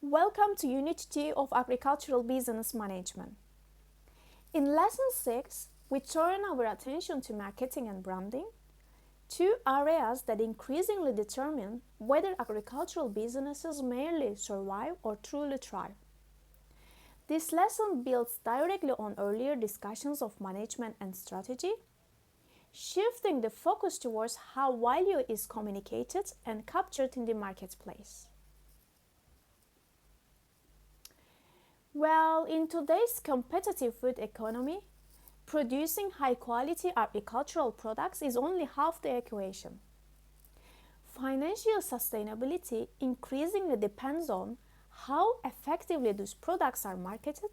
Welcome to Unit 2 of Agricultural Business Management. In Lesson 6, we turn our attention to marketing and branding, two areas that increasingly determine whether agricultural businesses merely survive or truly thrive. This lesson builds directly on earlier discussions of management and strategy, shifting the focus towards how value is communicated and captured in the marketplace. Well, in today's competitive food economy, producing high-quality agricultural products is only half the equation. Financial sustainability increasingly depends on how effectively those products are marketed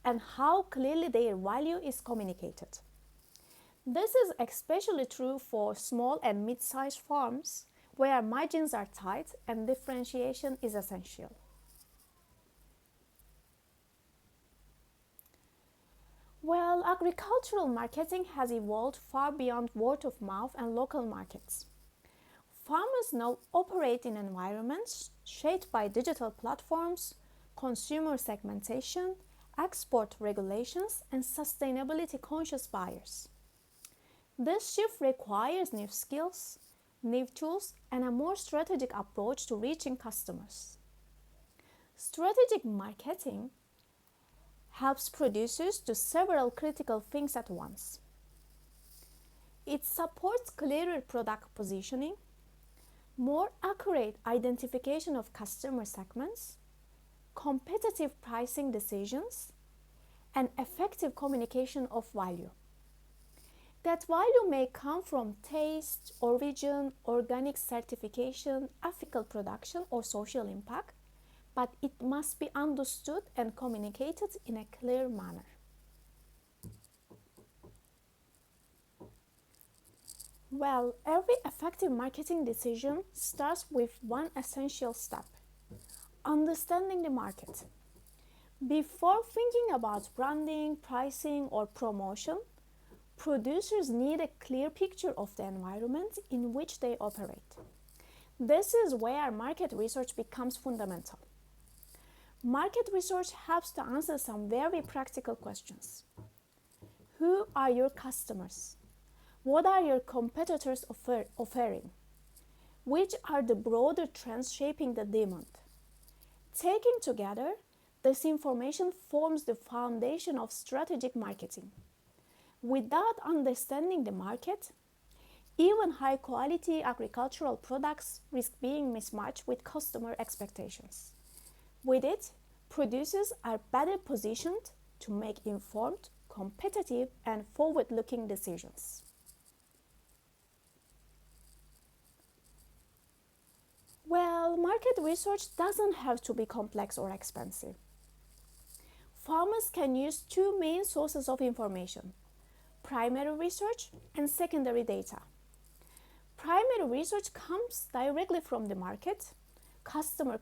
and how clearly their value is communicated. This is especially true for small and mid-sized farms where margins are tight and differentiation is essential. Well, agricultural marketing has evolved far beyond word of mouth and local markets. Farmers now operate in environments shaped by digital platforms, consumer segmentation, export regulations, and sustainability conscious buyers. This shift requires new skills, new tools, and a more strategic approach to reaching customers. Strategic marketing helps producers do several critical things at once. It supports clearer product positioning, more accurate identification of customer segments, competitive pricing decisions, and effective communication of value. That value may come from taste, origin, organic certification, ethical production, or social impact, but it must be understood and communicated in a clear manner. Well, every effective marketing decision starts with one essential step: understanding the market. Before thinking about branding, pricing, or promotion, producers need a clear picture of the environment in which they operate. This is where market research becomes fundamental. Market research helps to answer some very practical questions. Who are your customers? What are your competitors offering? Which are the broader trends shaping the demand? Taken together, this information forms the foundation of strategic marketing. Without understanding the market, even high-quality agricultural products risk being mismatched with customer expectations. With it, producers are better positioned to make informed, competitive, and forward-looking decisions. Well, market research doesn't have to be complex or expensive. Farmers can use two main sources of information: primary research and secondary data. Primary research comes directly from the market, customer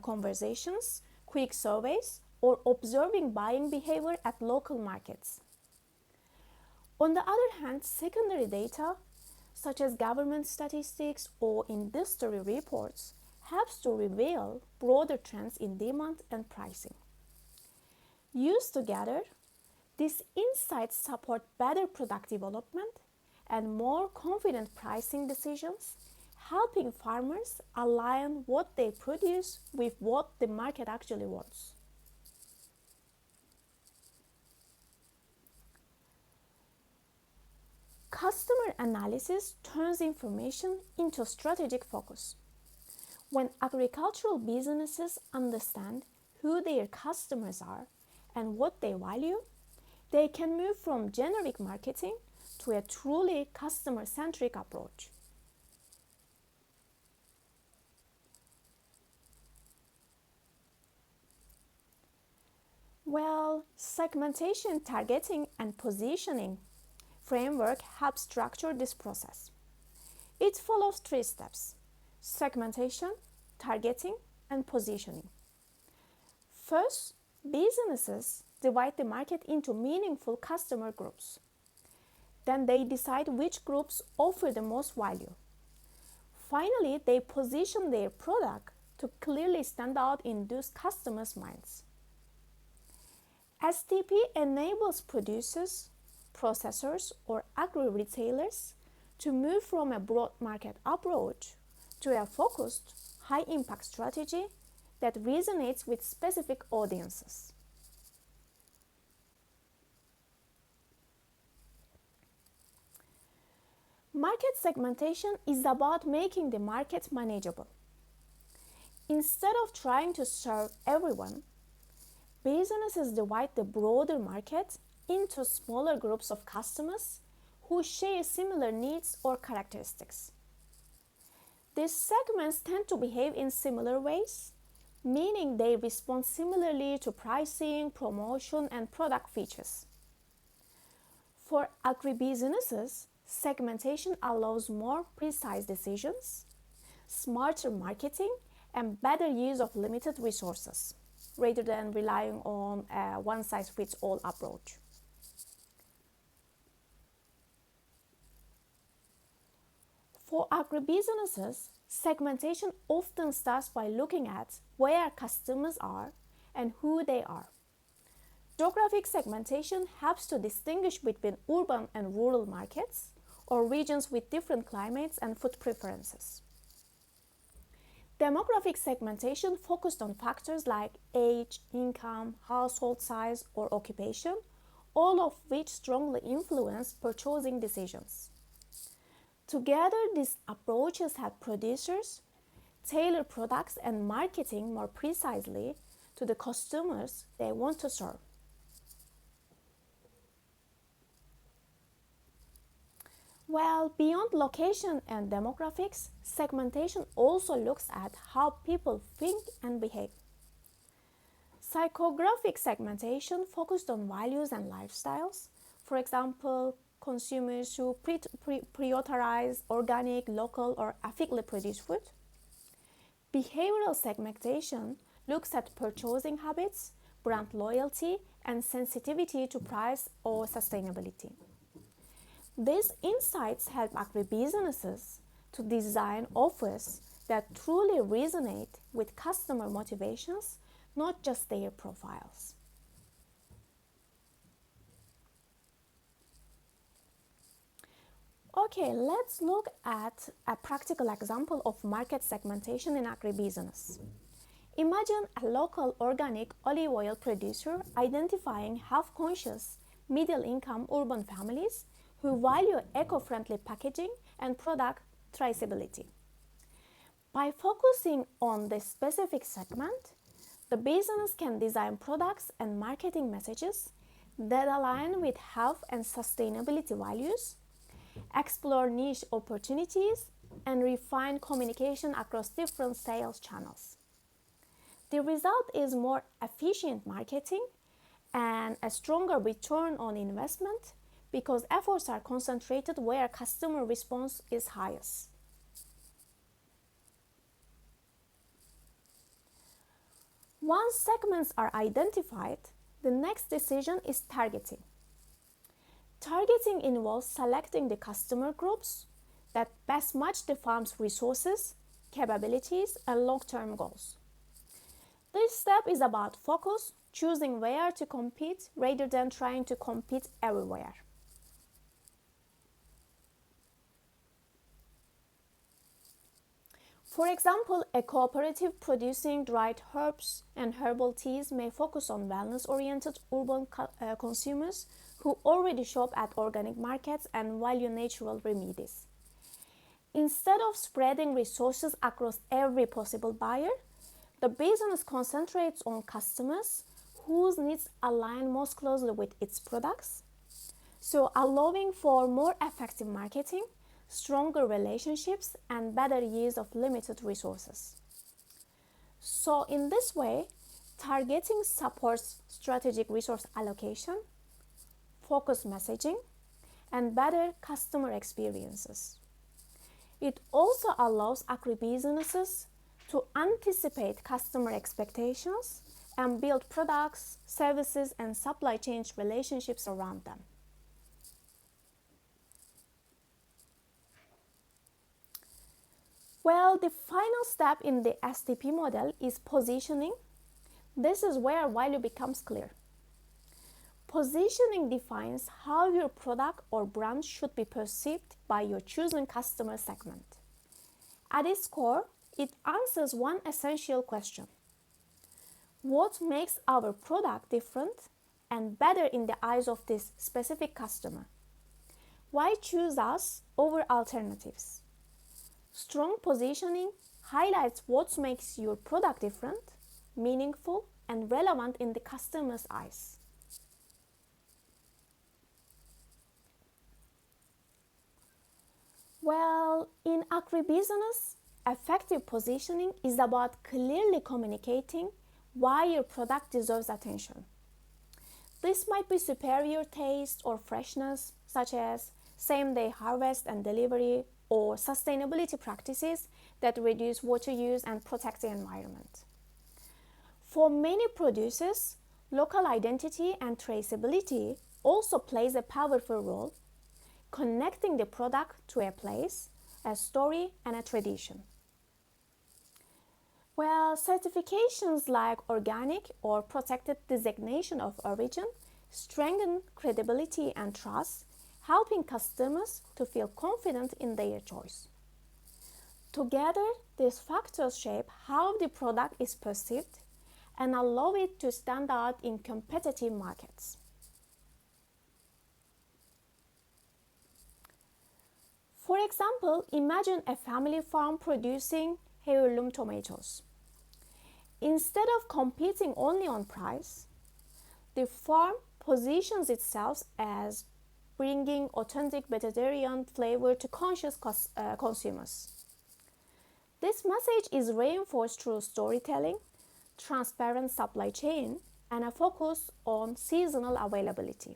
conversations, quick surveys, or observing buying behavior at local markets. On the other hand, secondary data, such as government statistics or industry reports, helps to reveal broader trends in demand and pricing. Used together, these insights support better product development and more confident pricing decisions, helping farmers align what they produce with what the market actually wants. Customer analysis turns information into strategic focus. When agricultural businesses understand who their customers are and what they value, they can move from generic marketing to a truly customer-centric approach. Well, segmentation, targeting, and positioning framework helps structure this process. It follows three steps: segmentation, targeting, and positioning. First, businesses divide the market into meaningful customer groups. Then they decide which groups offer the most value. Finally, they position their product to clearly stand out in those customers' minds. STP enables producers, processors, or agri-retailers to move from a broad market approach to a focused, high-impact strategy that resonates with specific audiences. Market segmentation is about making the market manageable. Instead of trying to serve everyone, businesses divide the broader market into smaller groups of customers who share similar needs or characteristics. These segments tend to behave in similar ways, meaning they respond similarly to pricing, promotion, and product features. For agribusinesses, segmentation allows more precise decisions, smarter marketing, and better use of limited resources, rather than relying on a one-size-fits-all approach. For agribusinesses, segmentation often starts by looking at where customers are and who they are. Geographic segmentation helps to distinguish between urban and rural markets or regions with different climates and food preferences. Demographic segmentation focused on factors like age, income, household size, or occupation, all of which strongly influence purchasing decisions. Together, these approaches help producers tailor products and marketing more precisely to the customers they want to serve. Well, beyond location and demographics, segmentation also looks at how people think and behave. Psychographic segmentation focused on values and lifestyles. For example, consumers who prioritize organic, local, or ethically produced food. Behavioral segmentation looks at purchasing habits, brand loyalty, and sensitivity to price or sustainability. These insights help agribusinesses to design offers that truly resonate with customer motivations, not just their profiles. Okay, let's look at a practical example of market segmentation in agribusiness. Imagine a local organic olive oil producer identifying health-conscious, middle-income urban families who value eco-friendly packaging and product traceability. By focusing on this specific segment, the business can design products and marketing messages that align with health and sustainability values, explore niche opportunities, and refine communication across different sales channels. The result is more efficient marketing and a stronger return on investment because efforts are concentrated where customer response is highest. Once segments are identified, the next decision is targeting. Targeting involves selecting the customer groups that best match the farm's resources, capabilities, and long-term goals. This step is about focus, choosing where to compete rather than trying to compete everywhere. For example, a cooperative producing dried herbs and herbal teas may focus on wellness-oriented urban consumers who already shop at organic markets and value natural remedies. Instead of spreading resources across every possible buyer, the business concentrates on customers whose needs align most closely with its products, so allowing for more effective marketing, stronger relationships, and better use of limited resources. So in this way, targeting supports strategic resource allocation, focused messaging, and better customer experiences. It also allows agribusinesses to anticipate customer expectations and build products, services, and supply chain relationships around them. Well, the final step in the STP model is positioning. This is where value becomes clear. Positioning defines how your product or brand should be perceived by your chosen customer segment. At its core, it answers one essential question: what makes our product different and better in the eyes of this specific customer? Why choose us over alternatives? Strong positioning highlights what makes your product different, meaningful, and relevant in the customer's eyes. Well, in agribusiness, effective positioning is about clearly communicating why your product deserves attention. This might be superior taste or freshness, such as same-day harvest and delivery, or sustainability practices that reduce water use and protect the environment. For many producers, local identity and traceability also plays a powerful role, connecting the product to a place, a story, and a tradition. Well, certifications like organic or protected designation of origin strengthen credibility and trust, helping customers to feel confident in their choice. Together, these factors shape how the product is perceived and allow it to stand out in competitive markets. For example, imagine a family farm producing heirloom tomatoes. Instead of competing only on price, the farm positions itself as bringing authentic vegetarian flavor to conscious consumers. This message is reinforced through storytelling, transparent supply chain, and a focus on seasonal availability.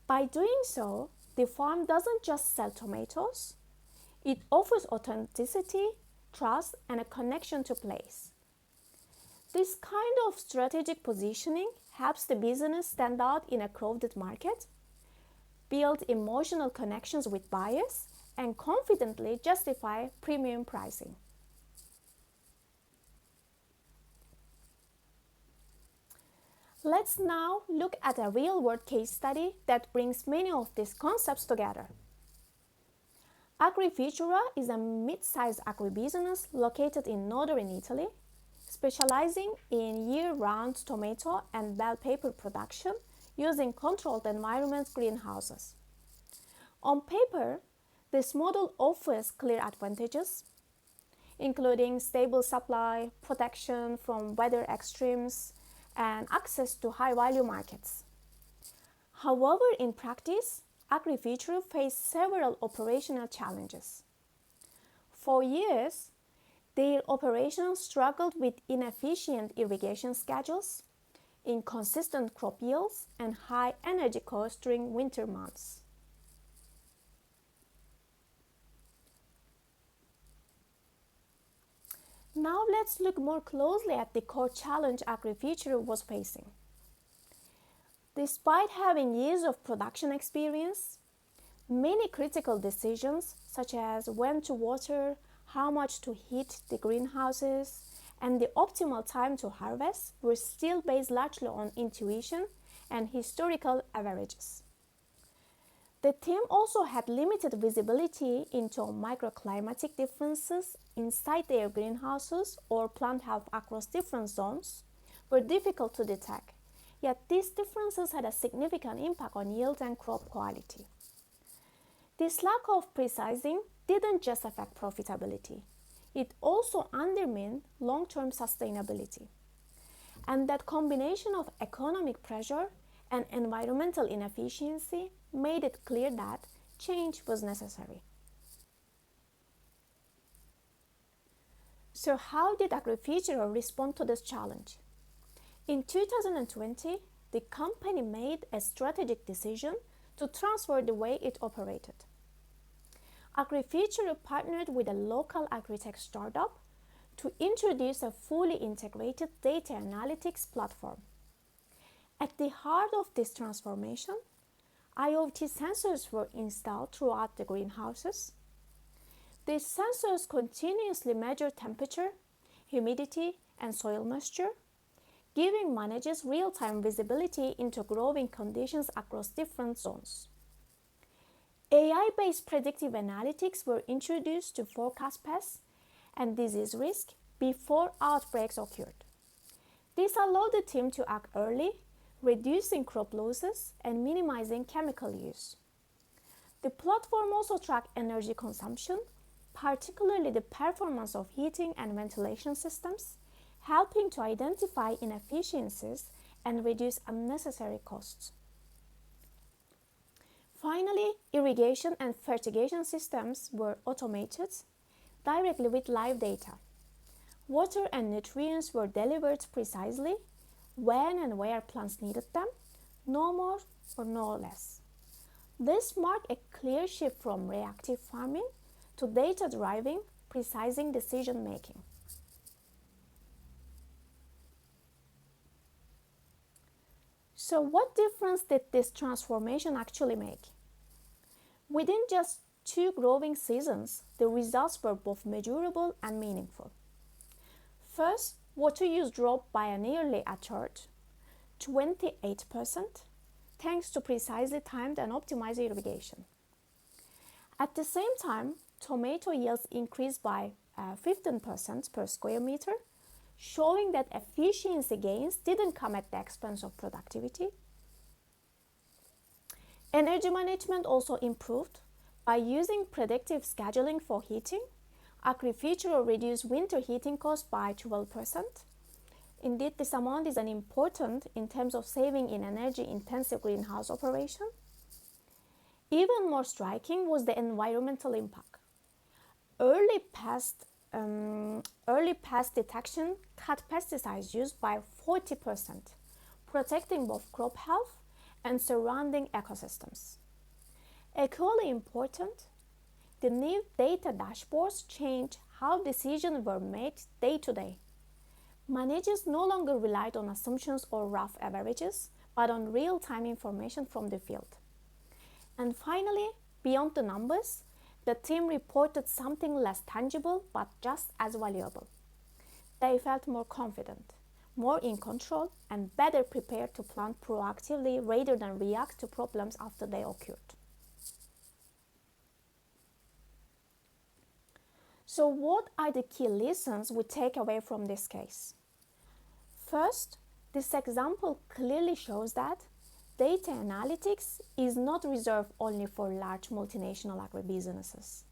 By doing so, the farm doesn't just sell tomatoes, it offers authenticity, trust, and a connection to place. This kind of strategic positioning helps the business stand out in a crowded market, build emotional connections with buyers, and confidently justify premium pricing. Let's now look at a real-world case study that brings many of these concepts together. Agrifutura is a mid-sized agribusiness located in northern Italy, specializing in year-round tomato and bell pepper production using controlled environment greenhouses. On paper, this model offers clear advantages, including stable supply, protection from weather extremes, and access to high-value markets. However, in practice, Agrifutura faced several operational challenges. For years, their operations struggled with inefficient irrigation schedules, inconsistent crop yields, and high energy costs during winter months. Now let's look more closely at the core challenge Agrifutura was facing. Despite having years of production experience, many critical decisions, such as when to water, how much to heat the greenhouses, and the optimal time to harvest, were still based largely on intuition and historical averages. The team also had limited visibility into microclimatic differences inside their greenhouses, or plant health across different zones were difficult to detect, yet these differences had a significant impact on yield and crop quality. This lack of precision didn't just affect profitability, it also undermined long-term sustainability. And that combination of economic pressure and environmental inefficiency made it clear that change was necessary. So how did Agrifutura respond to this challenge? In 2020, the company made a strategic decision to transfer the way it operated. Agrifutura partnered with a local agritech startup to introduce a fully integrated data analytics platform. At the heart of this transformation, IoT sensors were installed throughout the greenhouses. These sensors continuously measure temperature, humidity, and soil moisture, giving managers real-time visibility into growing conditions across different zones. AI-based predictive analytics were introduced to forecast pests and disease risk before outbreaks occurred. This allowed the team to act early, reducing crop losses and minimizing chemical use. The platform also tracked energy consumption, particularly the performance of heating and ventilation systems, helping to identify inefficiencies and reduce unnecessary costs. Finally, irrigation and fertigation systems were automated directly with live data. Water and nutrients were delivered precisely when and where plants needed them, no more or no less. This marked a clear shift from reactive farming to data-driven, precise decision-making. So what difference did this transformation actually make? Within just 2 growing seasons, the results were both measurable and meaningful. First, water use dropped by nearly a third, 28%, thanks to precisely timed and optimized irrigation. At the same time, tomato yields increased by 15% per square meter, showing that efficiency gains didn't come at the expense of productivity. Energy management also improved by using predictive scheduling for heating. Agriculture reduced winter heating costs by 12%. Indeed, this amount is important in terms of saving in energy-intensive greenhouse operation. Even more striking was the environmental impact. Early pest detection cut pesticide use by 40%, protecting both crop health and surrounding ecosystems. Equally important, the new data dashboards changed how decisions were made day to day. Managers no longer relied on assumptions or rough averages, but on real-time information from the field. And finally, beyond the numbers, the team reported something less tangible but just as valuable. They felt more confident, more in control, and better prepared to plan proactively rather than react to problems after they occurred. So what are the key lessons we take away from this case? First, this example clearly shows that data analytics is not reserved only for large multinational agribusinesses.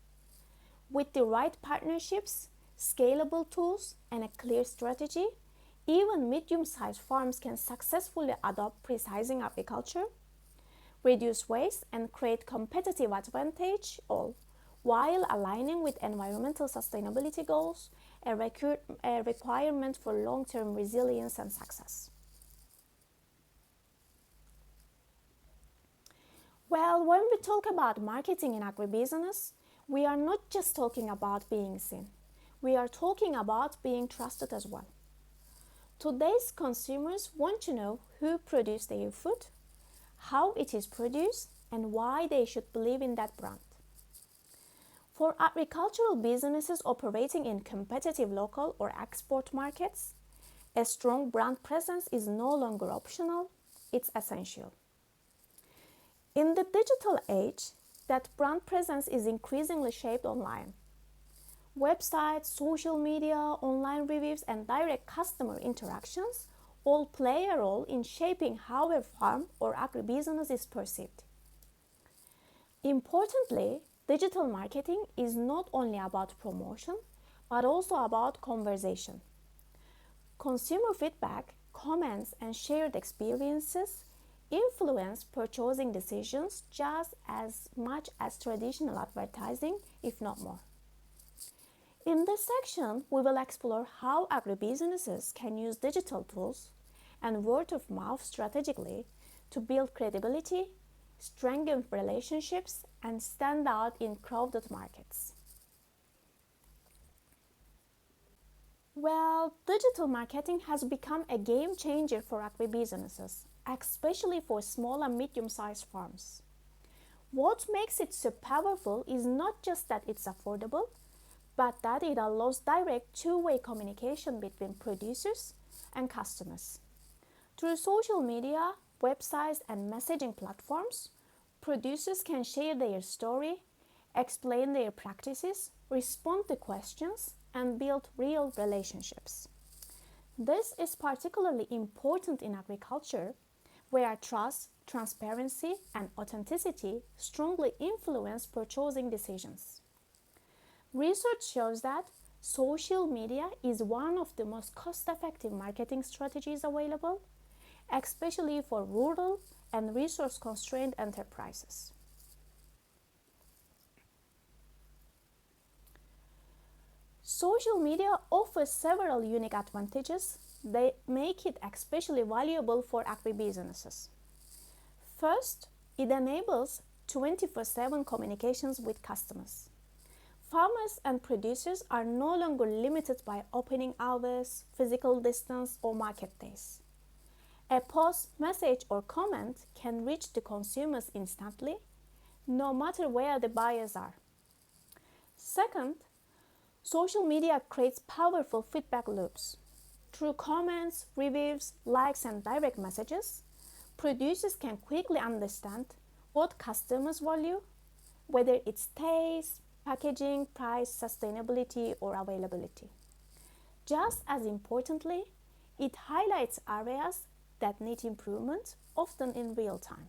With the right partnerships, scalable tools, and a clear strategy, even medium-sized farms can successfully adopt precision agriculture, reduce waste, and create competitive advantage, all while aligning with environmental sustainability goals, a requirement for long-term resilience and success. Well, when we talk about marketing in agribusiness, we are not just talking about being seen. We are talking about being trusted as well. Today's consumers want to know who produced their food, how it is produced, and why they should believe in that brand. For agricultural businesses operating in competitive local or export markets, a strong brand presence is no longer optional, it's essential. In the digital age, that brand presence is increasingly shaped online. Websites, social media, online reviews, and direct customer interactions all play a role in shaping how a farm or agribusiness is perceived. Importantly, digital marketing is not only about promotion, but also about conversation. Consumer feedback, comments, and shared experiences influence purchasing decisions just as much as traditional advertising, if not more. In this section, we will explore how agribusinesses can use digital tools and word of mouth strategically to build credibility, strengthen relationships, and stand out in crowded markets. Well, digital marketing has become a game changer for agribusinesses, especially for small and medium-sized farms. What makes it so powerful is not just that it's affordable, but that it allows direct two-way communication between producers and customers. Through social media, websites, and messaging platforms, producers can share their story, explain their practices, respond to questions, and build real relationships. This is particularly important in agriculture, where trust, transparency, and authenticity strongly influence purchasing decisions. Research shows that social media is one of the most cost-effective marketing strategies available, especially for rural and resource-constrained enterprises. Social media offers several unique advantages that make it especially valuable for agribusinesses. First, it enables 24/7 communications with customers. Farmers and producers are no longer limited by opening hours, physical distance, or market days. A post, message, or comment can reach the consumers instantly, no matter where the buyers are. Second, social media creates powerful feedback loops. Through comments, reviews, likes, and direct messages, producers can quickly understand what customers value, whether it's taste, packaging, price, sustainability, or availability. Just as importantly, it highlights areas that need improvement, often in real time.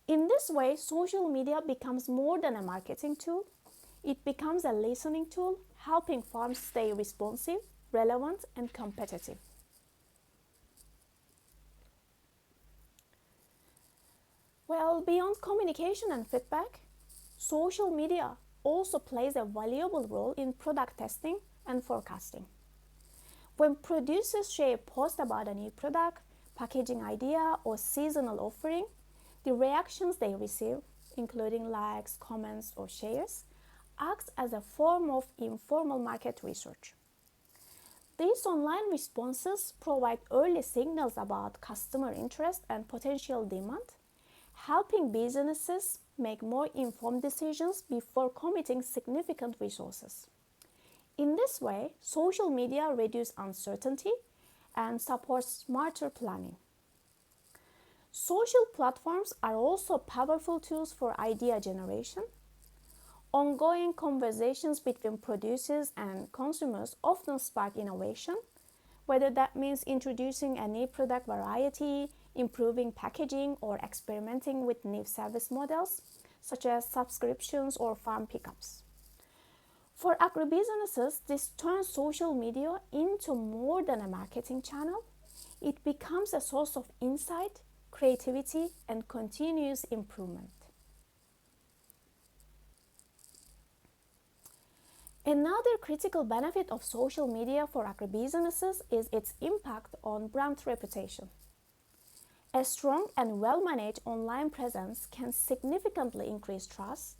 In this way, social media becomes more than a marketing tool. It becomes a listening tool, helping farms stay responsive, relevant, and competitive. Well, beyond communication and feedback, social media also plays a valuable role in product testing and forecasting. When producers share posts about a new product, packaging idea, or seasonal offering, the reactions they receive, including likes, comments, or shares, acts as a form of informal market research. These online responses provide early signals about customer interest and potential demand, helping businesses make more informed decisions before committing significant resources. In this way, social media reduces uncertainty and supports smarter planning. Social platforms are also powerful tools for idea generation. Ongoing conversations between producers and consumers often spark innovation, whether that means introducing a new product variety, improving packaging, or experimenting with new service models, such as subscriptions or farm pickups. For agribusinesses, this turns social media into more than a marketing channel. It becomes a source of insight, creativity, and continuous improvement. Another critical benefit of social media for agribusinesses is its impact on brand reputation. A strong and well-managed online presence can significantly increase trust,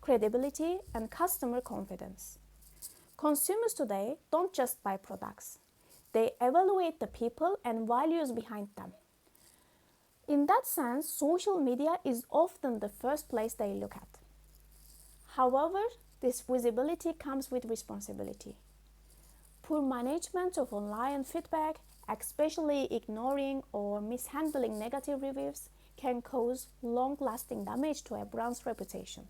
credibility, and customer confidence. Consumers today don't just buy products, they evaluate the people and values behind them. In that sense, social media is often the first place they look at. However, this visibility comes with responsibility. Poor management of online feedback, especially ignoring or mishandling negative reviews, can cause long-lasting damage to a brand's reputation.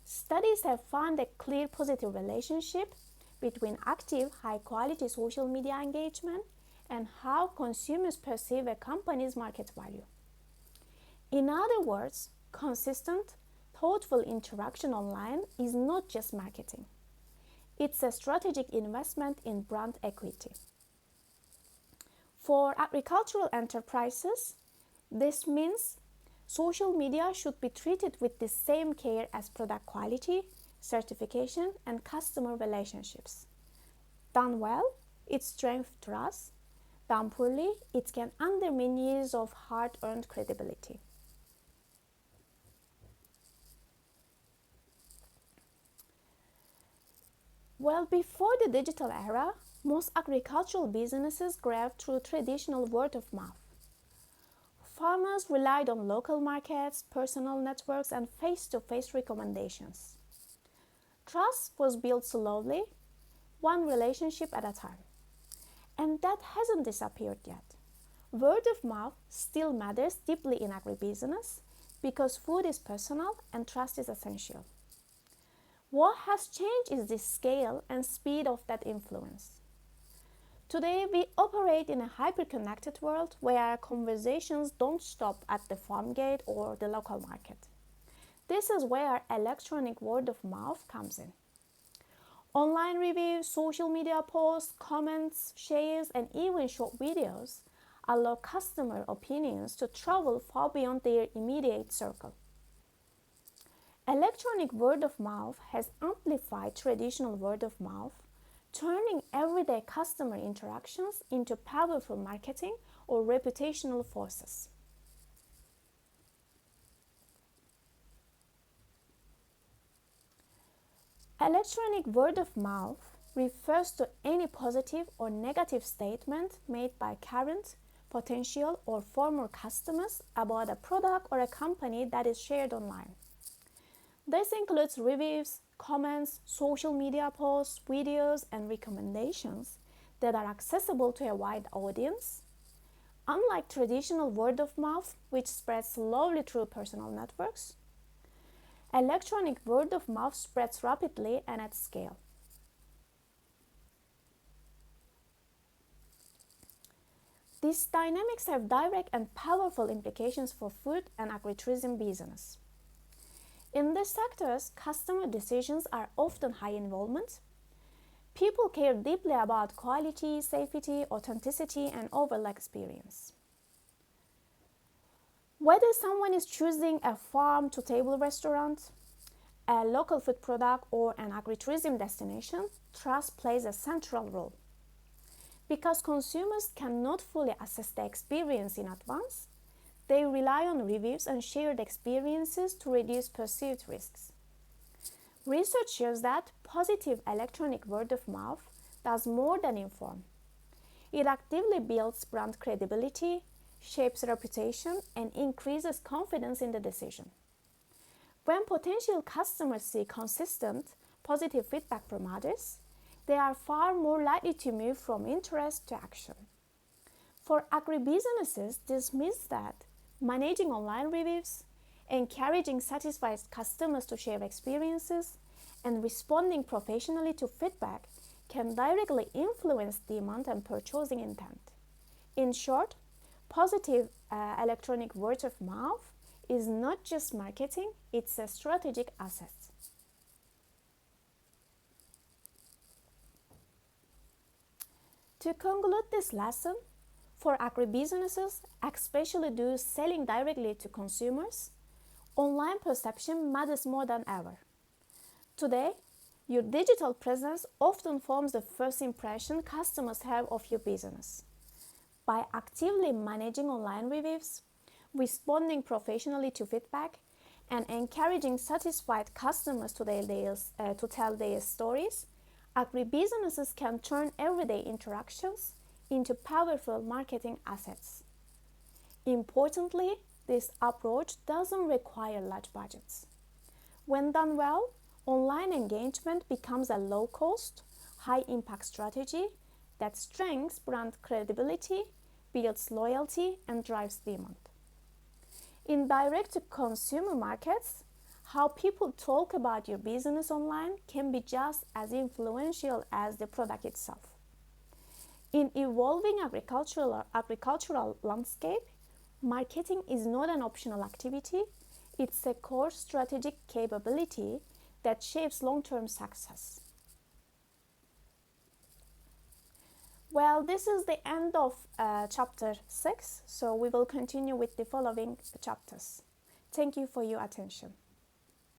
Studies have found a clear positive relationship between active, high-quality social media engagement and how consumers perceive a company's market value. In other words, consistent, thoughtful interaction online is not just marketing. It's a strategic investment in brand equity. For agricultural enterprises, this means social media should be treated with the same care as product quality, certification, and customer relationships. Done well, it strengthens trust. Done poorly, it can undermine years of hard-earned credibility. Well, before the digital era, most agricultural businesses grew through traditional word of mouth. Farmers relied on local markets, personal networks, and face-to-face recommendations. Trust was built slowly, one relationship at a time. And that hasn't disappeared yet. Word of mouth still matters deeply in agribusiness because food is personal and trust is essential. What has changed is the scale and speed of that influence. Today, we operate in a hyper-connected world where conversations don't stop at the farm gate or the local market. This is where electronic word of mouth comes in. Online reviews, social media posts, comments, shares, and even short videos allow customer opinions to travel far beyond their immediate circle. Electronic word of mouth has amplified traditional word of mouth, turning everyday customer interactions into powerful marketing or reputational forces. Electronic word of mouth refers to any positive or negative statement made by current, potential, or former customers about a product or a company that is shared online. This includes reviews, comments, social media posts, videos, and recommendations that are accessible to a wide audience. Unlike traditional word of mouth, which spreads slowly through personal networks, electronic word of mouth spreads rapidly and at scale. These dynamics have direct and powerful implications for food and agritourism business. In these sectors, customer decisions are often high involvement. People care deeply about quality, safety, authenticity, and overall experience. Whether someone is choosing a farm-to-table restaurant, a local food product, or an agritourism destination, trust plays a central role. Because consumers cannot fully assess the experience in advance, they rely on reviews and shared experiences to reduce perceived risks. Research shows that positive electronic word of mouth does more than inform. It actively builds brand credibility, shapes reputation, and increases confidence in the decision. When potential customers see consistent, positive feedback from others, they are far more likely to move from interest to action. For agribusinesses, this means that managing online reviews, encouraging satisfied customers to share experiences, and responding professionally to feedback can directly influence demand and purchasing intent. In short, positive electronic word of mouth is not just marketing, it's a strategic asset. To conclude this lesson, for agribusinesses, especially those selling directly to consumers, online perception matters more than ever. Today, your digital presence often forms the first impression customers have of your business. By actively managing online reviews, responding professionally to feedback, and encouraging satisfied customers to tell their stories, agribusinesses can turn everyday interactions into powerful marketing assets. Importantly, this approach doesn't require large budgets. When done well, online engagement becomes a low-cost, high-impact strategy that strengthens brand credibility, builds loyalty, and drives demand. In direct-to-consumer markets, how people talk about your business online can be just as influential as the product itself. In evolving agricultural landscape, marketing is not an optional activity, it's a core strategic capability that shapes long-term success. Well, this is the end of chapter 6, so we will continue with the following chapters. Thank you for your attention.